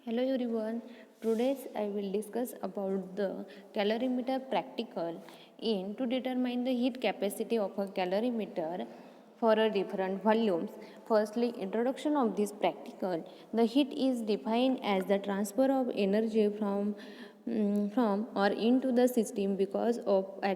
Hello everyone. Today I will discuss about the calorimeter practical in to determine the heat capacity of a calorimeter for a different volumes. Firstly, introduction of this practical. The heat is defined as the transfer of energy from or into the system because of a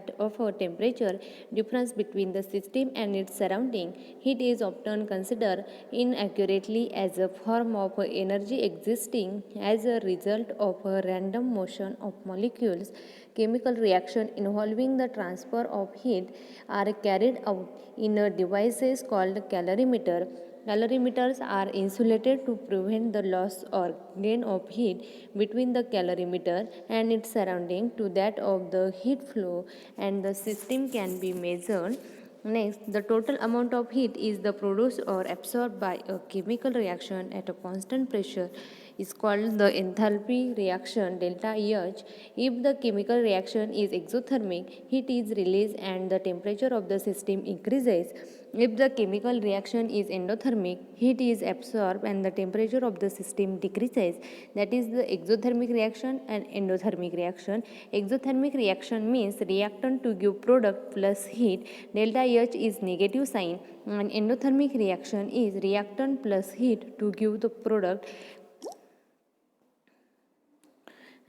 temperature difference between the system and its surrounding. Heat is often considered inaccurately as a form of energy existing as a result of a random motion of molecules. Chemical reaction involving the transfer of heat are carried out in a devices called calorimeter. Calorimeters are insulated to prevent the loss or gain of heat between the calorimeter and its surrounding to that of the heat flow, and the system can be measured. Next, the total amount of heat is the produced or absorbed by a chemical reaction at a constant pressure is called the enthalpy reaction delta H. If the chemical reaction is exothermic, heat is released and the temperature of the system increases. If the chemical reaction is endothermic, heat is absorbed and the temperature of the system decreases. That is the exothermic reaction and endothermic reaction. Exothermic reaction means reactant to give product plus heat. Delta H is negative sign, and endothermic reaction is reactant plus heat to give the product,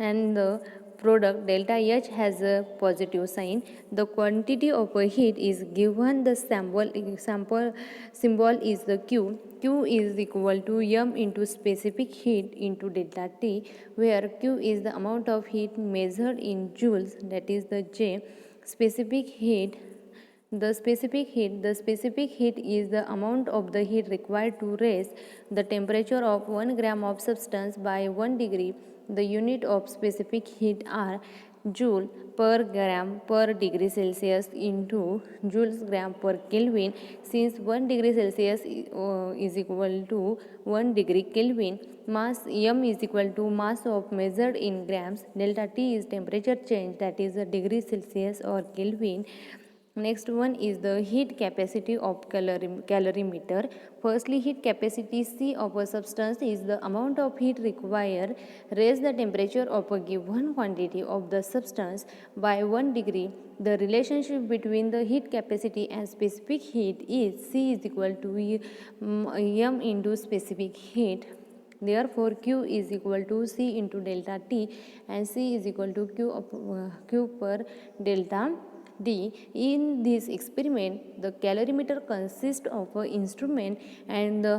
and the product delta H has a positive sign. The quantity of a heat is given, the sample symbol is the Q. Q is equal to M into specific heat into delta T, where Q is the amount of heat measured in joules, that is the J. Specific heat, the specific heat is the amount of the heat required to raise the temperature of 1 gram of substance by 1 degree. The unit of specific heat are joule per gram per degree Celsius into joules gram per Kelvin. Since 1 degree Celsius is equal to 1 degree Kelvin, mass M is equal to mass of measured in grams. Delta T is temperature change, that is a degree Celsius or Kelvin. Next one is the heat capacity of calorimeter. Firstly, heat capacity C of a substance is the amount of heat required raise the temperature of a given quantity of the substance by 1 degree. The relationship between the heat capacity and specific heat is C is equal to M into specific heat. Therefore, Q is equal to C into delta T, and C is equal to Q per delta D. In this experiment, the calorimeter consists of an instrument and the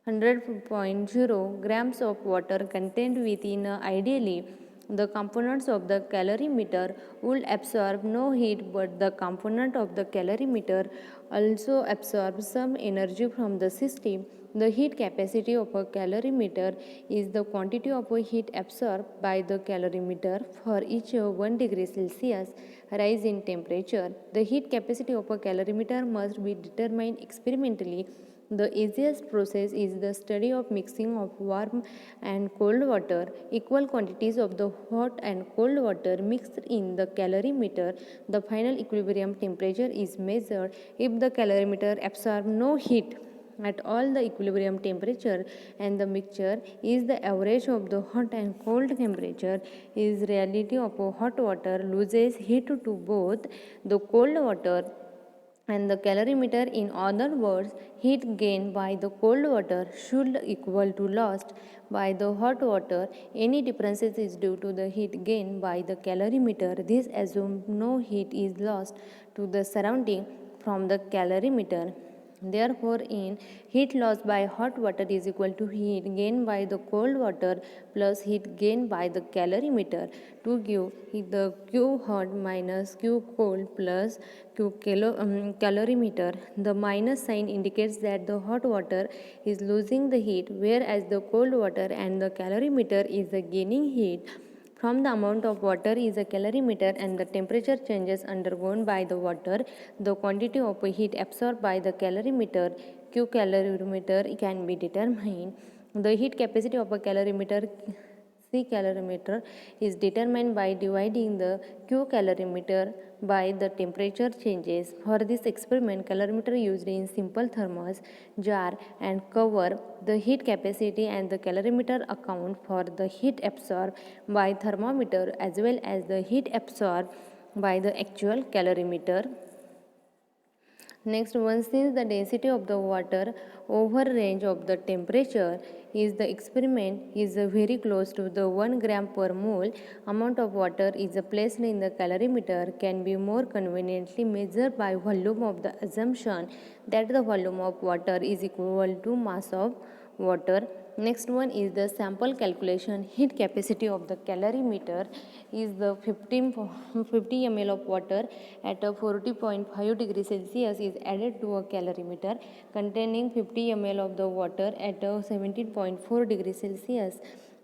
100.0 grams of water contained within. Ideally, the components of the calorimeter would absorb no heat, but the component of the calorimeter also absorbs some energy from the system. The heat capacity of a calorimeter is the quantity of heat absorbed by the calorimeter for each 1 degree Celsius rise in temperature. The heat capacity of a calorimeter must be determined experimentally. The easiest process is the study of mixing of warm and cold water. Equal quantities of the hot and cold water mixed in the calorimeter. The final equilibrium temperature is measured. If the calorimeter absorbs no heat at all, the equilibrium temperature and the mixture is the average of the hot and cold temperature. Is reality of a hot water loses heat to both the cold water and the calorimeter. In other words, heat gained by the cold water should equal to lost by the hot water. Any differences is due to the heat gained by the calorimeter. This assumes no heat is lost to the surrounding from the calorimeter. Therefore, in heat loss by hot water is equal to heat gained by the cold water plus heat gained by the calorimeter. To give the Q hot minus Q cold plus calorimeter, the minus sign indicates that the hot water is losing the heat, whereas the cold water and the calorimeter is gaining heat from the amount of water is a calorimeter, and the temperature changes undergone by the water. The quantity of heat absorbed by the calorimeter, Q calorimeter, can be determined. The heat capacity of a calorimeter C calorimeter is determined by dividing the Q calorimeter by the temperature changes. For this experiment, calorimeter used in simple thermos jar and cover the heat capacity, and the calorimeter account for the heat absorbed by thermometer as well as the heat absorbed by the actual calorimeter. Next one, since the density of the water over range of the temperature is the experiment is very close to the 1 gram per mole, amount of water is placed in the calorimeter can be more conveniently measured by volume of the assumption that the volume of water is equal to mass of water. Next one is the sample calculation. Heat capacity of the calorimeter is the 50 ml of water at a 40.5 degree Celsius is added to a calorimeter containing 50 ml of the water at a 17.4 degree Celsius.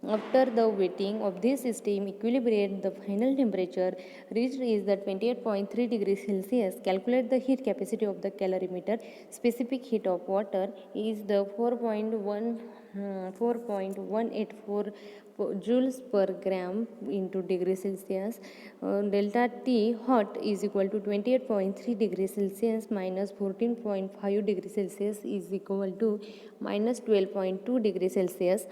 After the wetting of this steam equilibrium, the final temperature reached is the 28.3 degrees Celsius. Calculate the heat capacity of the calorimeter. Specific heat of water is the 4.184 joules per gram into degree Celsius. Delta T hot is equal to 28.3 degrees Celsius minus 14.5 degrees Celsius is equal to minus 12.2 degrees Celsius.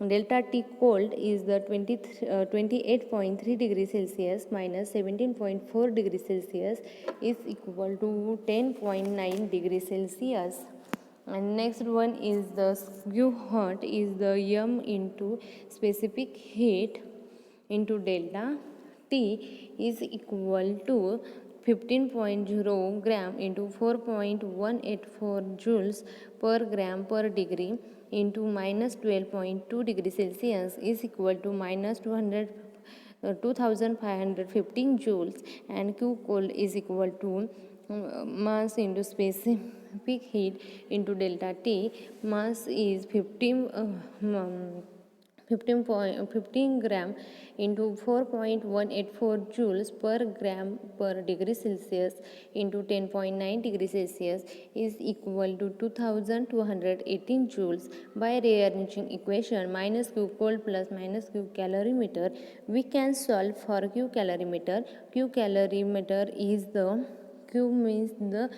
Delta T cold is the 28.3 degrees Celsius minus 17.4 degrees Celsius is equal to 10.9 degrees Celsius. And next one is the skew hot is the m into specific heat into delta T is equal to 15.0 gram into 4.184 joules per gram per degree into minus 12.2 degree Celsius is equal to minus 2515 joules, and Q cold is equal to mass into specific heat into delta T. Mass is 15 gram into 4.184 joules per gram per degree Celsius into 10.9 degree Celsius is equal to 2218 joules. By rearranging equation minus Q cold plus minus Q calorimeter, we can solve for Q calorimeter. Q calorimeter is the Q means the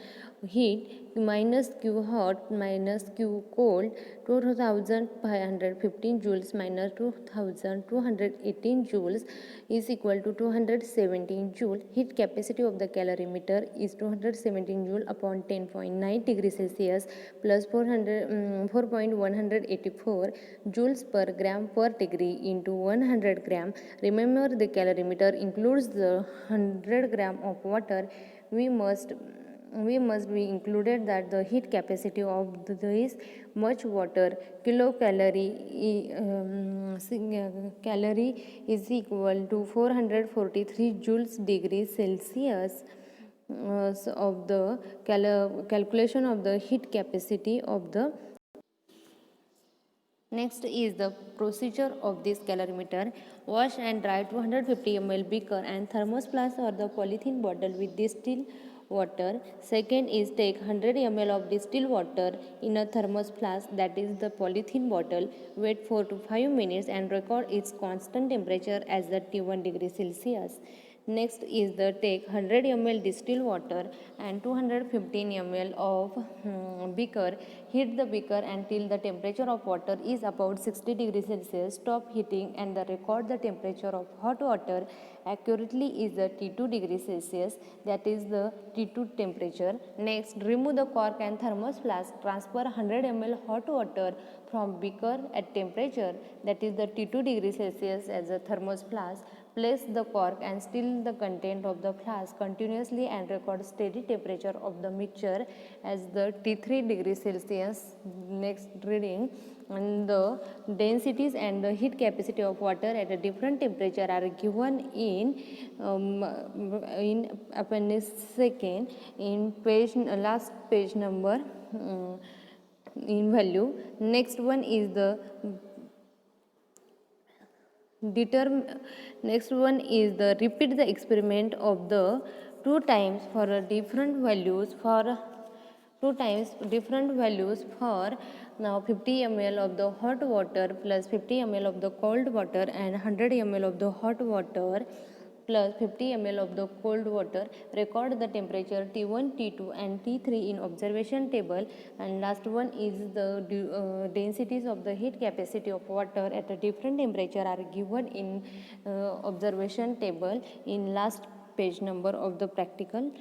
heat minus Q hot minus Q cold 2515 joules minus 2218 joules is equal to 217 joule. Heat capacity of the calorimeter is 217 joule upon 10.9 degrees Celsius plus 4.184 joules per gram per degree into 100 gram. Remember, the calorimeter includes the 100 gram of water. We must be included that the heat capacity of this much water calorie is equal to 443 joules degree Celsius. Of the calculation of the heat capacity of the. Next is the procedure of this calorimeter. Wash and dry 250 ml beaker and thermos flask or the polythene bottle with distilled water. Second is take 100 ml of distilled water in a thermos flask, that is the polythene bottle. Wait 4 to 5 minutes and record its constant temperature as the T1 degree Celsius. Next is the take 100 ml distilled water and 215 ml of beaker. Heat the beaker until the temperature of water is about 60 degrees Celsius. Stop heating and the record the temperature of hot water accurately is the T2 degrees Celsius, that is the T2 temperature. Next, remove the cork and thermos flask. Transfer 100 ml hot water from beaker at temperature, that is the T2 degrees Celsius, as a thermos flask. Place the cork and still the content of the flask continuously and record steady temperature of the mixture as the T3 degrees Celsius. Next reading, and the densities and the heat capacity of water at a different temperature are given in appendix second in last page number in value. Next one is the next one is the repeat the experiment of the 2 times for different values for Now 50 ml of the hot water plus 50 ml of the cold water and 100 ml of the hot water plus 50 ml of the cold water. Record the temperature T1, T2 and T3 in observation table, and last one is the densities of the heat capacity of water at a different temperature are given in observation table in last page number of the practical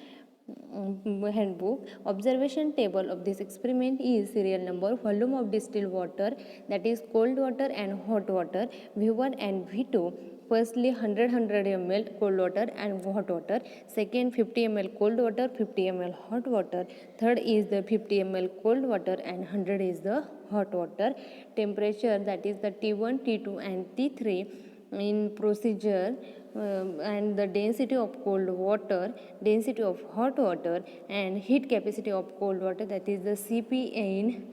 handbook. Observation table of this experiment is serial number, volume of distilled water, that is cold water and hot water, V1 and V2. Firstly 100 ml cold water and hot water, second 50 ml cold water, 50 ml hot water, third is the 50 ml cold water and 100 is the hot water. Temperature, that is the T1, T2 and T3 in procedure, and the density of cold water, density of hot water and heat capacity of cold water, that is the Cp in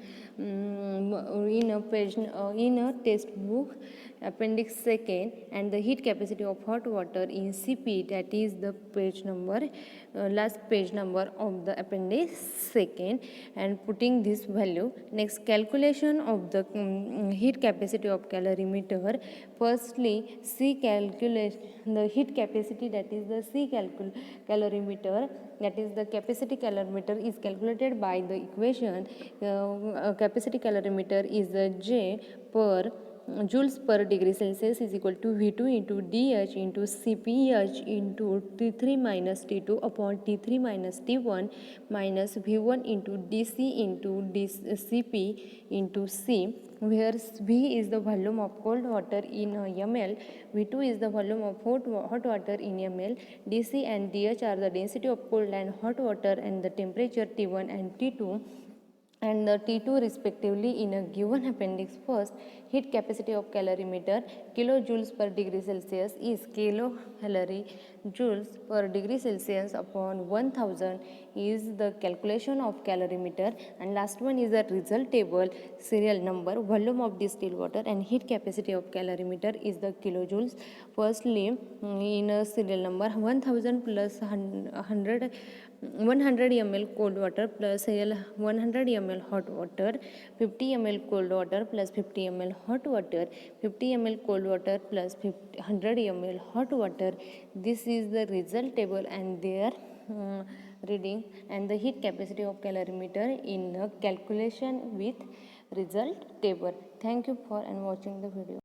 a page in a textbook appendix second, and the heat capacity of hot water in Cp, that is the page number last page number of the appendix second, and putting this value. Next, calculation of the heat capacity of calorimeter. Firstly, C calculate the heat capacity, that is the C calorimeter, that is the capacity calorimeter is calculated by the equation. Capacity calorimeter is J per joules per degree Celsius is equal to V2 into dH into Cph into T3 minus T2 upon T3 minus T1 minus V1 into dC into Cp into C, where V is the volume of cold water in ml, V2 is the volume of hot water in ml, dC and dH are the density of cold and hot water and the temperature T1 and T2 and the T2 respectively in a given appendix. First, heat capacity of calorimeter kilojoules per degree Celsius is kilocalorie joules per degree Celsius upon 1000 is the calculation of calorimeter, and last one is the result table. Serial number, volume of distilled water and heat capacity of calorimeter is the kilojoules. Firstly, in a serial number 1000 plus 100 ml cold water plus 100 ml hot water, 50 ml cold water plus 50 ml hot water, 50 ml cold water plus 100 ml hot water. This is the result table and their reading and the heat capacity of calorimeter in a calculation with result table. Thank you for and watching the video.